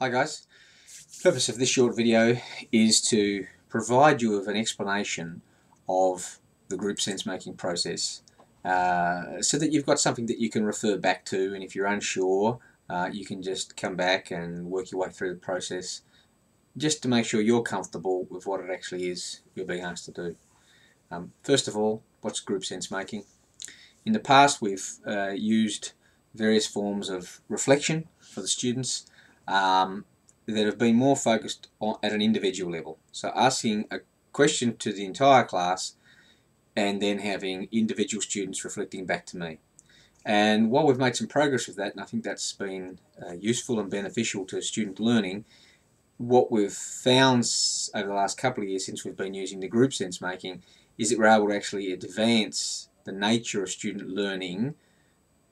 Hi guys, the purpose of this short video is to provide you with an explanation of the group sense making process so that you've got something that you can refer back to, and if you're unsure you can just come back and work your way through the process just to make sure you're comfortable with what it actually is you're being asked to do. First of all, what's group sense making? In the past we've used various forms of reflection for the students that have been more focused on at an individual level. So asking a question to the entire class and then having individual students reflecting back to me. And while we've made some progress with that, and I think that's been useful and beneficial to student learning, what we've found over the last couple of years since we've been using the group sense making is that we're able to actually advance the nature of student learning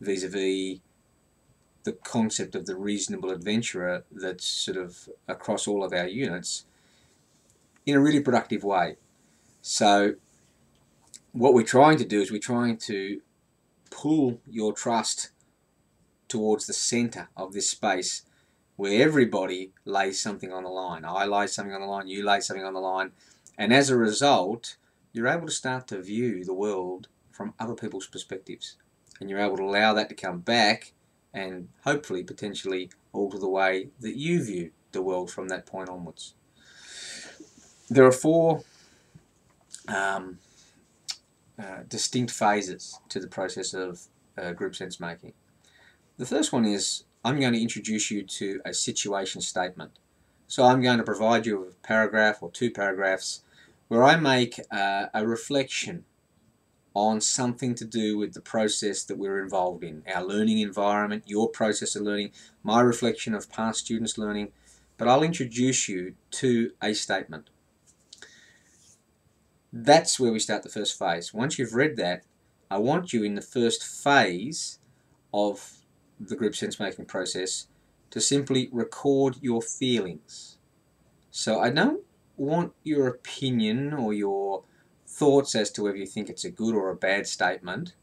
vis-a-vis the concept of the reasonable adventurer that's sort of across all of our units in a really productive way. So what we're trying to do is we're trying to pull your trust towards the center of this space where everybody lays something on the line. I lay something on the line, you lay something on the line, and as a result you're able to start to view the world from other people's perspectives, and you're able to allow that to come back and hopefully potentially alter the way that you view the world from that point onwards. There are four distinct phases to the process of group sense making. The first one is I'm going to introduce you to a situation statement. So I'm going to provide you with a paragraph or two paragraphs where I make a reflection on something to do with the process that we're involved in, our learning environment, your process of learning, my reflection of past students' learning, but I'll introduce you to a statement. That's where we start the first phase. Once you've read that, I want you in the first phase of the group sense making process to simply record your feelings. So I don't want your opinion or your thoughts as to whether you think it's a good or a bad statement.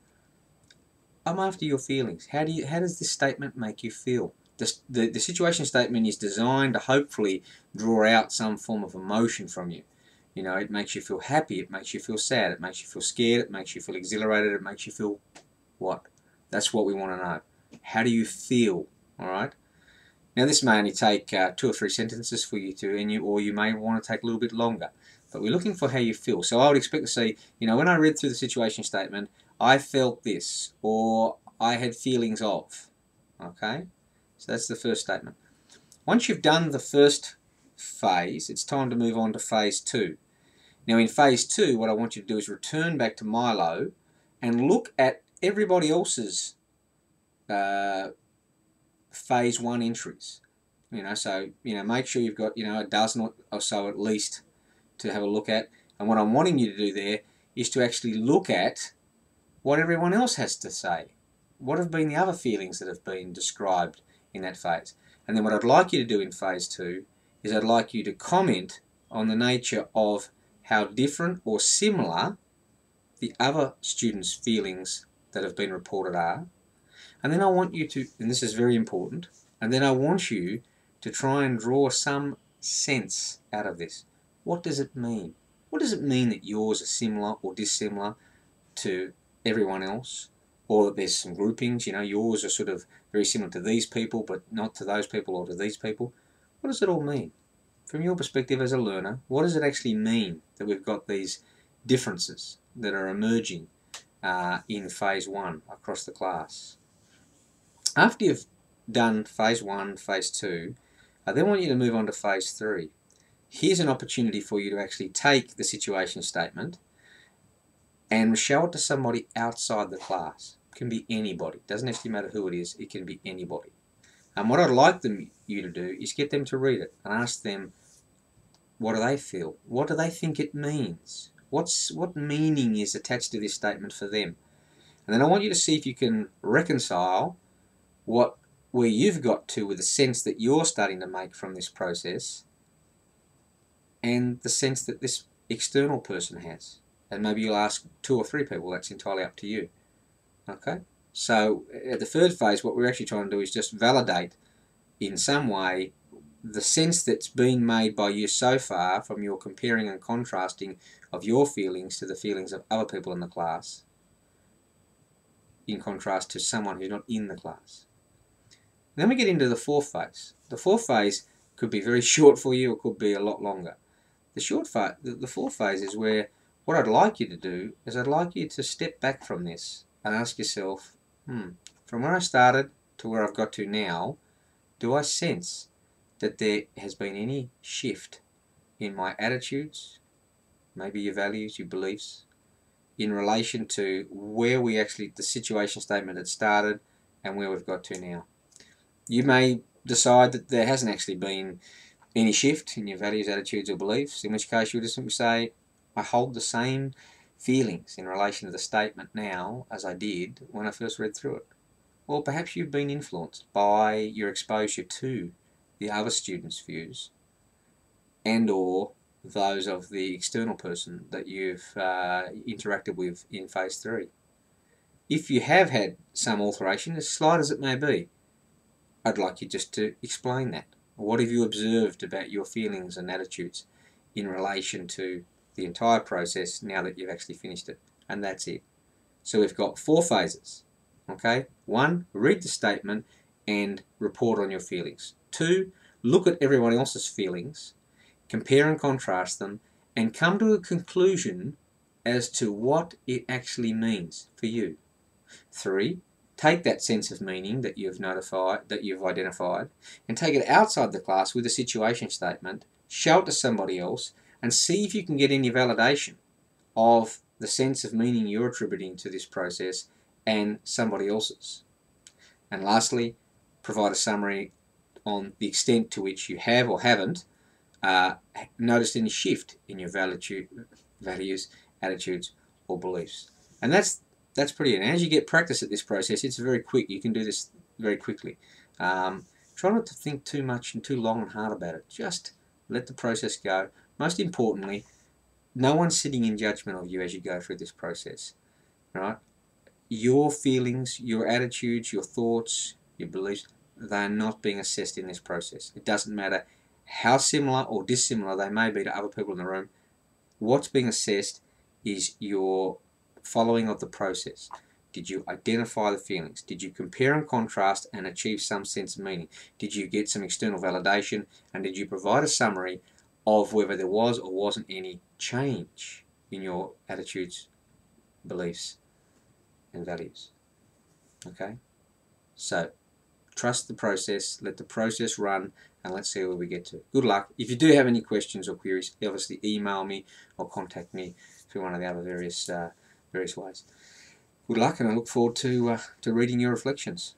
I'm after your feelings. How does this statement make you feel? The situation statement is designed to hopefully draw out some form of emotion from you. You know, it makes you feel happy, it makes you feel sad, it makes you feel scared, it makes you feel exhilarated, it makes you feel what? That's what we want to know. How do you feel? Alright? Now this may only take 2 or 3 sentences for you to, or you may want to take a little bit longer. But we're looking for how you feel. So I would expect to see, you know, when I read through the situation statement, I felt this, or I had feelings of. Okay? So that's the first statement. Once you've done the first phase, it's time to move on to phase 2. Now in phase 2, what I want you to do is return back to Milo and look at everybody else's phase 1 entries. You know, so, you know, make sure you've got, you know, a dozen or so at least to have a look at, and what I'm wanting you to do there is to actually look at what everyone else has to say. What have been the other feelings that have been described in that phase? And then what I'd like you to do in phase 2 is I'd like you to comment on the nature of how different or similar the other students' feelings that have been reported are. And then I want you to, and this is very important, and then I want you to try and draw some sense out of this. What does it mean? What does it mean that yours are similar or dissimilar to everyone else? Or that there's some groupings, you know, yours are sort of very similar to these people but not to those people or to these people. What does it all mean? From your perspective as a learner, what does it actually mean that we've got these differences that are emerging in phase 1 across the class? After you've done phase 1, phase 2, I then want you to move on to phase 3. Here's an opportunity for you to actually take the situation statement and show it to somebody outside the class. It can be anybody. It doesn't actually matter who it is. It can be anybody. And what I'd like you to do is get them to read it and ask them, what do they feel? What do they think it means? What meaning is attached to this statement for them? And then I want you to see if you can reconcile where you've got to with the sense that you're starting to make from this process and the sense that this external person has. And maybe you'll ask 2 or 3 people, that's entirely up to you. Okay? So at the third phase, what we're actually trying to do is just validate in some way the sense that's been made by you so far from your comparing and contrasting of your feelings to the feelings of other people in the class, in contrast to someone who's not in the class. Then we get into the fourth phase. The fourth phase could be very short for you, or could be a lot longer. The fourth phase is where what I'd like you to do is I'd like you to step back from this and ask yourself, from where I started to where I've got to now, do I sense that there has been any shift in my attitudes, maybe your values, your beliefs, in relation to where the situation statement had started and where we've got to now? You may decide that there hasn't actually been any shift in your values, attitudes or beliefs, in which case you'll just simply say, I hold the same feelings in relation to the statement now as I did when I first read through it. Or perhaps you've been influenced by your exposure to the other students' views and or those of the external person that you've interacted with in phase 3. If you have had some alteration, as slight as it may be, I'd like you just to explain that. What have you observed about your feelings and attitudes in relation to the entire process now that you've actually finished it? And that's it. So we've got 4 phases. Okay? 1, read the statement and report on your feelings. 2, look at everyone else's feelings, compare and contrast them, and come to a conclusion as to what it actually means for you. 3, take that sense of meaning that you've identified, and take it outside the class with a situation statement, show it to somebody else, and see if you can get any validation of the sense of meaning you're attributing to this process and somebody else's. And lastly, provide a summary on the extent to which you have or haven't noticed any shift in your values, attitudes, or beliefs. And that's pretty. And as you get practice at this process, it's very quick. You can do this very quickly. Try not to think too much and too long and hard about it. Just let the process go. Most importantly, no one's sitting in judgment of you as you go through this process. Right? Your feelings, your attitudes, your thoughts, your beliefs, they're not being assessed in this process. It doesn't matter how similar or dissimilar they may be to other people in the room. What's being assessed is your following of the process. Did you identify the feelings? Did you compare and contrast and achieve some sense of meaning? Did you get some external validation? And did you provide a summary of whether there was or wasn't any change in your attitudes, beliefs, and values? Okay? So, trust the process, let the process run, and let's see where we get to. Good luck. If you do have any questions or queries, obviously email me or contact me through one of the other various ways. Good luck, and I look forward to reading your reflections.